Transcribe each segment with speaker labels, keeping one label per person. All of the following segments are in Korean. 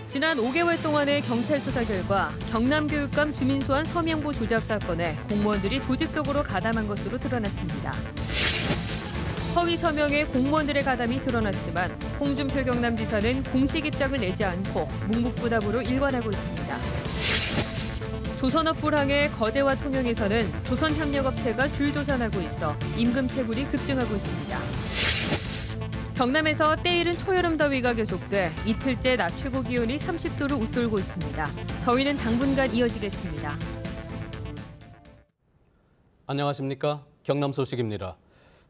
Speaker 1: 지난 5개월 동안의 경찰 수사 결과 경남교육감 주민소환 서명부 조작 사건에 공무원들이 조직적으로 가담한 것으로 드러났습니다. 허위 서명에 공무원들의 가담이 드러났지만 홍준표 경남지사는 공식 입장을 내지 않고 묵묵부답으로 일관하고 있습니다. 조선업 불황의 거제와 통영에서는 조선협력업체가 줄도산하고 있어 임금 체불이 급증하고 있습니다. 경남에서 때이른 초여름 더위가 계속돼 이틀째 낮 최고 기온이 30도를 웃돌고 있습니다. 더위는 당분간 이어지겠습니다.
Speaker 2: 안녕하십니까? 경남 소식입니다.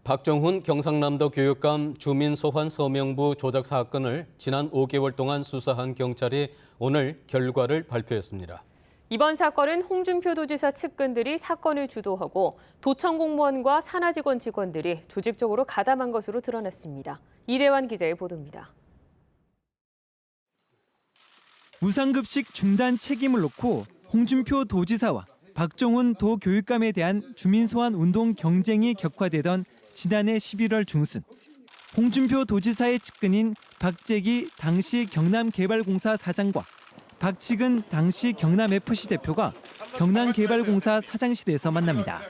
Speaker 2: 박정훈 경상남도 교육감 주민 소환 서명부 조작 사건을 지난 5개월 동안 수사한 경찰이 오늘 결과를 발표했습니다.
Speaker 1: 이번 사건은 홍준표 도지사 측근들이 사건을 주도하고 도청 공무원과 산하직원 직원들이 조직적으로 가담한 것으로 드러났습니다. 이대환 기자의 보도입니다.
Speaker 3: 무상급식 중단 책임을 놓고 홍준표 도지사와 박정훈 도교육감에 대한 주민소환 운동 경쟁이 격화되던 지난해 11월 중순, 홍준표 도지사의 측근인 박재기 당시 경남개발공사 사장과 박치근 당시 경남FC 대표가 경남개발공사 사장실에서 만납니다.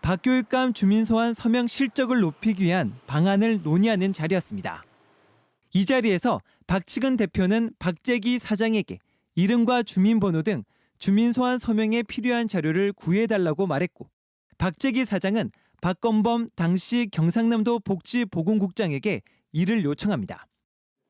Speaker 3: 박 교육감 주민소환 서명 실적을 높이기 위한 방안을 논의하는 자리였습니다. 이 자리에서 박치근 대표는 박재기 사장에게 이름과 주민번호 등 주민소환 서명에 필요한 자료를 구해달라고 말했고, 박재기 사장은 박건범 당시 경상남도 복지보건국장에게 이를 요청합니다.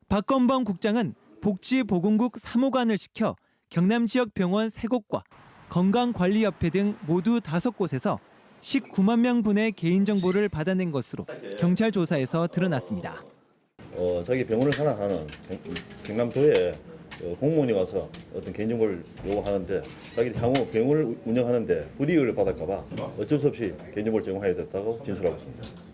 Speaker 3: 박건범 국장은 복지보건국 사무관을 시켜 경남 지역 병원 3곳과 건강관리협회 등 모두 5곳에서 19만 명분의 개인정보를 받아낸 것으로 경찰 조사에서 드러났습니다.
Speaker 4: 자기 병원을 산악하는 경남도에 공무원이 와서 어떤 개인정보를 요구하는데 자기들 향후 병원을 운영하는데 불이익을 받을까 봐 어쩔 수 없이 개인정보를 제공해야 됐다고 진술하고 있습니다.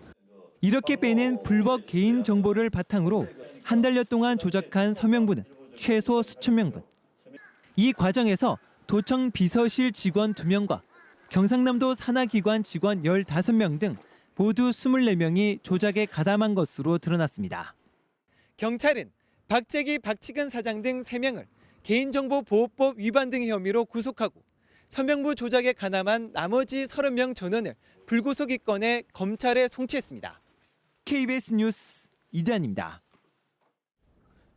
Speaker 3: 이렇게 빼낸 불법 개인정보를 바탕으로 한 달여 동안 조작한 서명부는 최소 수천 명분. 이 과정에서 도청 비서실 직원 2명과 경상남도 산하기관 직원 15명 등 모두 24명이 조작에 가담한 것으로 드러났습니다. 경찰은 박재기, 박치근 사장 등 3명을 개인정보보호법 위반 등의 혐의로 구속하고 서명부 조작에 가담한 나머지 30명 전원을 불구속 입건해 검찰에 송치했습니다. KBS 뉴스 이재환입니다.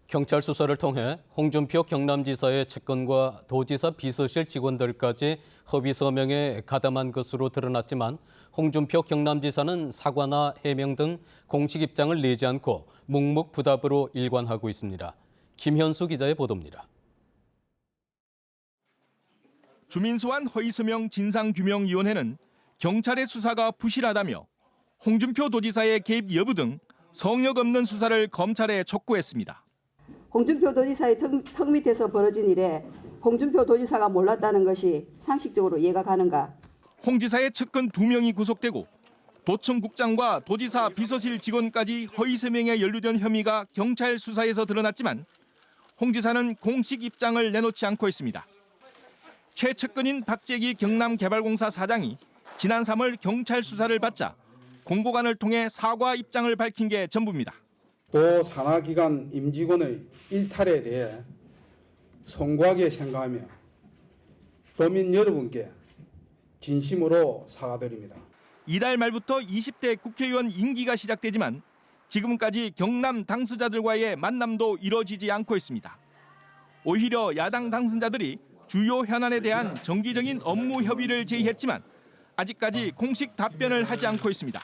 Speaker 2: 경찰 수사를 통해 홍준표 경남지사의 측근과 도지사 비서실 직원들까지 허위 서명에 가담한 것으로 드러났지만 홍준표 경남지사는 사과나 해명 등 공식 입장을 내지 않고 묵묵부답으로 일관하고 있습니다. 김현수 기자의 보도입니다.
Speaker 5: 주민소환 허위서명 진상규명위원회는 경찰의 수사가 부실하다며 홍준표 도지사의 개입 여부 등 성역 없는 수사를 검찰에 촉구했습니다.
Speaker 6: 홍준표 도지사의 턱 밑에서 벌어진 일에 홍준표 도지사가 몰랐다는 것이 상식적으로 이해가 가는가?
Speaker 5: 홍 지사의 측근 2명이 구속되고 도청국장과 도지사 비서실 직원까지 허위서명에 연루된 혐의가 경찰 수사에서 드러났지만 홍 지사는 공식 입장을 내놓지 않고 있습니다. 최측근인 박재기 경남개발공사 사장이 지난 3월 경찰 수사를 받자 공보관을 통해 사과 입장을 밝힌 게 전부입니다.
Speaker 7: 또 산하기관 임직원의 일탈에 대해 송구하게 생각하며 도민 여러분께 진심으로 사과드립니다.
Speaker 5: 이달 말부터 20대 국회의원 임기가 시작되지만 지금까지 경남 당수자들과의 만남도 이뤄지지 않고 있습니다. 오히려 야당 당선자들이 주요 현안에 대한 정기적인 업무 협의를 제의했지만 아직까지 공식 답변을 하지 않고 있습니다.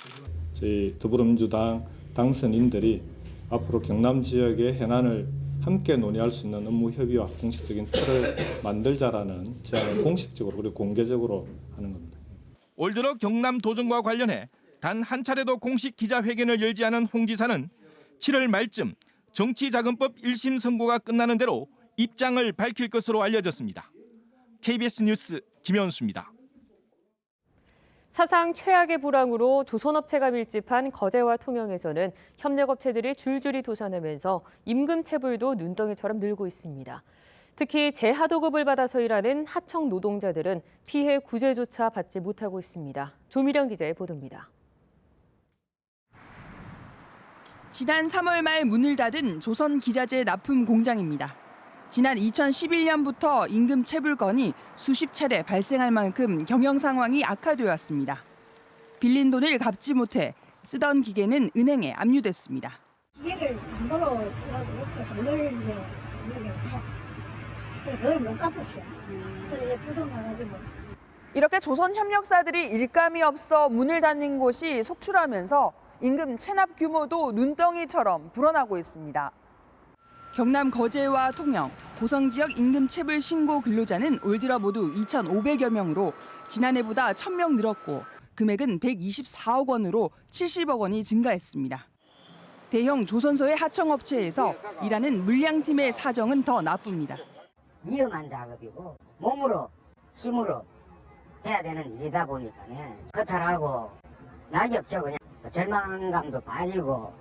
Speaker 8: 저희 더불어민주당 당선인들이 앞으로 경남 지역의 현안을 함께 논의할 수 있는 업무 협의와 공식적인 틀을 만들자라는 제안을 공식적으로 그리고 공개적으로 하는 겁니다.
Speaker 5: 올 들어 경남 도정과 관련해 단 한 차례도 공식 기자회견을 열지 않은 홍 지사는 7월 말쯤 정치자금법 1심 선고가 끝나는 대로 입장을 밝힐 것으로 알려졌습니다. KBS 뉴스 김현수입니다.
Speaker 1: 사상 최악의 불황으로 조선업체가 밀집한 거제와 통영에서는 협력업체들이 줄줄이 도산하면서 임금 체불도 눈덩이처럼 늘고 있습니다. 특히 재하도급을 받아서 일하는 하청 노동자들은 피해 구제조차 받지 못하고 있습니다. 조미령 기자의 보도입니다.
Speaker 9: 지난 3월 말 문을 닫은 조선 기자재 납품 공장입니다. 지난 2011년부터 임금 체불건이 수십 차례 발생할 만큼 경영 상황이 악화되어 왔습니다. 빌린 돈을 갚지 못해 쓰던 기계는 은행에 압류됐습니다.
Speaker 10: 기계를 담보로 이렇게 돈을 이제 쓰는 게 차. 그걸 못 갚았어. 그래서 이제 부서 나가지고.
Speaker 11: 이렇게 조선 협력사들이 일감이 없어 문을 닫는 곳이 속출하면서 임금 체납 규모도 눈덩이처럼 불어나고 있습니다.
Speaker 9: 경남 거제와 통영, 고성 지역 임금 체불 신고 근로자는 올 들어 모두 2,500여 명으로 지난해보다 1,000명 늘었고 금액은 124억 원으로 70억 원이 증가했습니다. 대형 조선소의 하청업체에서 일하는 물량팀의 사정은 더 나쁩니다.
Speaker 10: 위험한 작업이고 몸으로 힘으로 해야 되는 일이다 보니까는 허탈하고 낙엽죠. 그냥 절망감도 빠지고.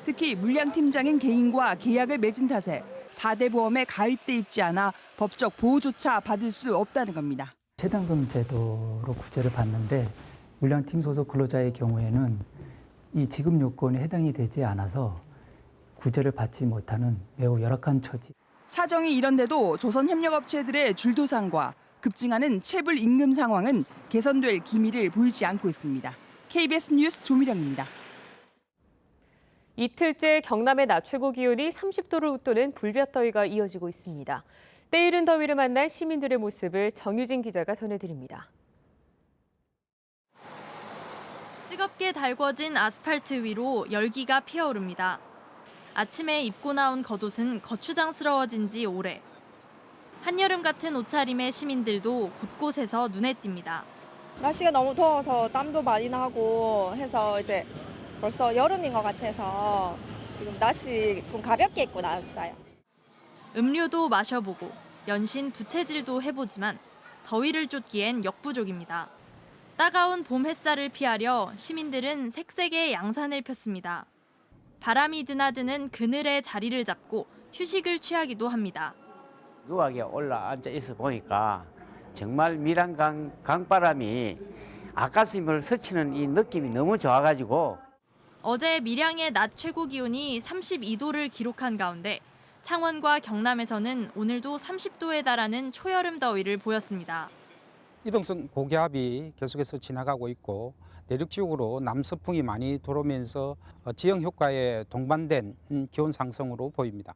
Speaker 9: 특히 물량팀장인 개인과 계약을 맺은 탓에 4대 보험에 가입돼 있지 않아 법적 보호조차 받을 수 없다는 겁니다.
Speaker 12: 최단금 제도로 구제를 받는데 물량팀 소속 근로자의 경우에는 이 지급 요건에 해당이 되지 않아서 구제를 받지 못하는 매우 열악한 처지.
Speaker 9: 사정이 이런데도 조선협력업체들의 줄도상과 급증하는 체불 임금 상황은 개선될 기미를 보이지 않고 있습니다. KBS 뉴스 조미령입니다.
Speaker 1: 이틀째 경남의 낮 최고 기온이 30도를 웃도는 불볕더위가 이어지고 있습니다. 때이른 더위를 만난 시민들의 모습을 정유진 기자가 전해드립니다.
Speaker 13: 뜨겁게 달궈진 아스팔트 위로 열기가 피어오릅니다. 아침에 입고 나온 겉옷은 거추장스러워진 지 오래. 한여름 같은 옷차림의 시민들도 곳곳에서 눈에 띕니다.
Speaker 11: 날씨가 너무 더워서 땀도 많이 나고 해서 이제 벌써 여름인 것 같아서 지금 날씨 좀 가볍게 입고 나왔어요.
Speaker 13: 음료도 마셔보고 연신 부채질도 해보지만 더위를 쫓기엔 역부족입니다. 따가운 봄 햇살을 피하려 시민들은 색색의 양산을 폈습니다. 바람이 드나드는 그늘에 자리를 잡고 휴식을 취하기도 합니다.
Speaker 14: 누하게 올라앉아 있어 보니까 정말 밀양 강바람이 아가슴을 스치는 이 느낌이 너무 좋아가지고
Speaker 13: 어제 밀양의 낮 최고 기온이 32도를 기록한 가운데 창원과 경남에서는 오늘도 30도에 달하는 초여름 더위를 보였습니다.
Speaker 15: 이동성 고기압이 계속해서 지나가고 있고 내륙 지역으로 남서풍이 많이 들어오면서 지형 효과에 동반된 기온 상승으로 보입니다.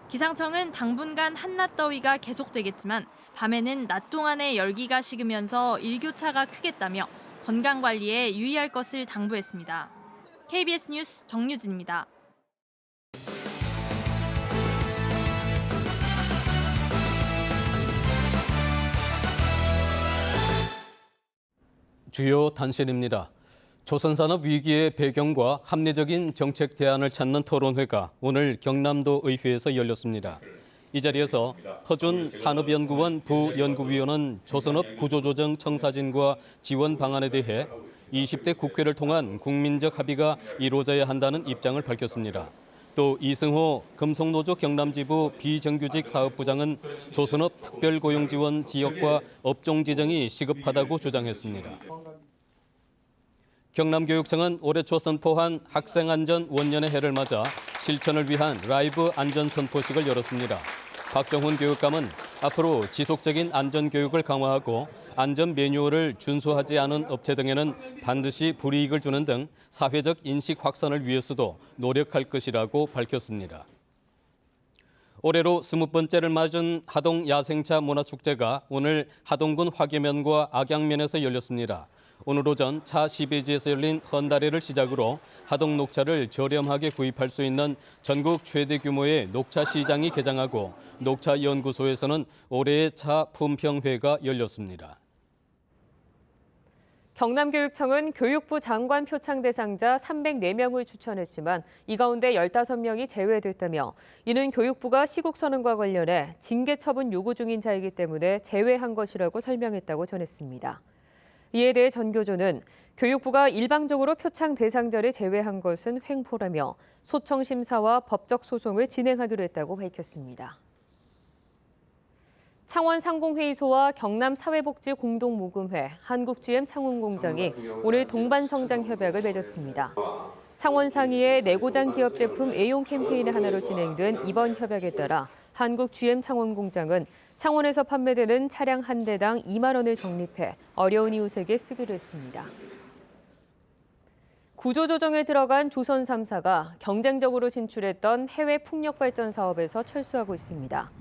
Speaker 13: 기상청은 당분간 한낮 더위가 계속되겠지만 밤에는 낮 동안의 열기가 식으면서 일교차가 크겠다며 건강관리에 유의할 것을 당부했습니다. KBS 뉴스 정유진입니다.
Speaker 2: 주요 단신입니다. 조선산업 위기의 배경과 합리적인 정책 대안을 찾는 토론회가 오늘 경남도 의회에서 열렸습니다. 이 자리에서 허준 산업연구원 부연구위원은 조선업 구조조정 청사진과 지원 방안에 대해 20대 국회를 통한 국민적 합의가 이루어져야 한다는 입장을 밝혔습니다. 또 이승호 금속노조 경남지부 비정규직 사업부장은 조선업 특별고용지원 지역과 업종 지정이 시급하다고 주장했습니다. 경남교육청은 올해 조선포한 학생안전 원년의 해를 맞아 실천을 위한 라이브 안전선포식을 열었습니다. 박정훈 교육감은 앞으로 지속적인 안전교육을 강화하고 안전 매뉴얼을 준수하지 않은 업체 등에는 반드시 불이익을 주는 등 사회적 인식 확산을 위해서도 노력할 것이라고 밝혔습니다. 올해로 20번째를 맞은 하동 야생차 문화축제가 오늘 하동군 화계면과 악양면에서 열렸습니다. 오늘 오전 차 시베지에서 열린 헌다리를 시작으로 하동 녹차를 저렴하게 구입할 수 있는 전국 최대 규모의 녹차 시장이 개장하고 녹차연구소에서는 올해의 차 품평회가 열렸습니다.
Speaker 1: 경남교육청은 교육부 장관 표창 대상자 304명을 추천했지만 이 가운데 15명이 제외됐다며 이는 교육부가 시국 선언과 관련해 징계 처분 요구 중인 자이기 때문에 제외한 것이라고 설명했다고 전했습니다. 이에 대해 전교조는 교육부가 일방적으로 표창 대상자를 제외한 것은 횡포라며 소청 심사와 법적 소송을 진행하기로 했다고 밝혔습니다. 창원 상공회의소와 경남사회복지공동모금회, 한국GM 창원공장이 오늘 동반성장 협약을 맺었습니다. 창원 상위의 내고장 기업 제품 애용 캠페인의 하나로 진행된 이번 협약에 따라 한국 GM 창원 공장은 창원에서 판매되는 차량 한 대당 2만 원을 적립해 어려운 이웃에게 쓰기로 했습니다. 구조조정에 들어간 조선 3사가 경쟁적으로 진출했던 해외 풍력발전 사업에서 철수하고 있습니다.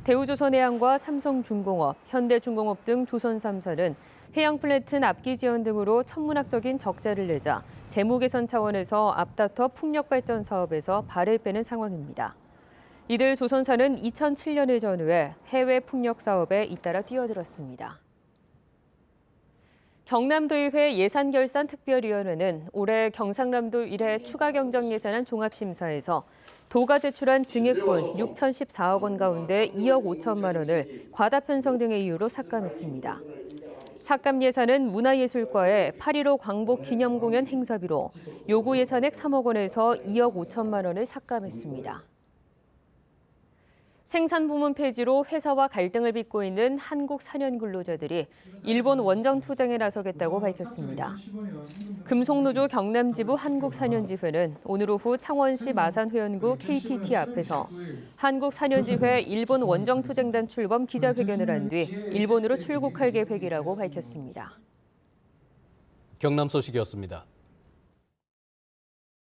Speaker 1: 대우조선해양과 삼성중공업, 현대중공업 등 조선 3사는 해양 플랜트 납기 지원 등으로 천문학적인 적자를 내자 재무 개선 차원에서 앞다퉈 풍력발전 사업에서 발을 빼는 상황입니다. 이들 조선사는 2007년을 전후해 해외 풍력 사업에 잇따라 뛰어들었습니다. 경남도의회 예산결산특별위원회는 올해 경상남도 1회 추가경정예산안 종합심사에서 도가 제출한 증액분 6,014억 원 가운데 2억 5천만 원을 과다 편성 등의 이유로 삭감했습니다. 삭감 예산은 문화예술과의 8.15 광복 기념공연 행사비로 요구 예산액 3억 원에서 2억 5천만 원을 삭감했습니다. 생산 부문 폐지로 회사와 갈등을 빚고 있는 한국 산연 근로자들이 일본 원정 투쟁에 나서겠다고 밝혔습니다. 금속노조 경남지부 한국산연지회는 오늘 오후 창원시 마산회원구 KTT 앞에서 한국산연지회 일본 원정 투쟁단 출범 기자회견을 한 뒤 일본으로 출국할 계획이라고 밝혔습니다.
Speaker 2: 경남 소식이었습니다.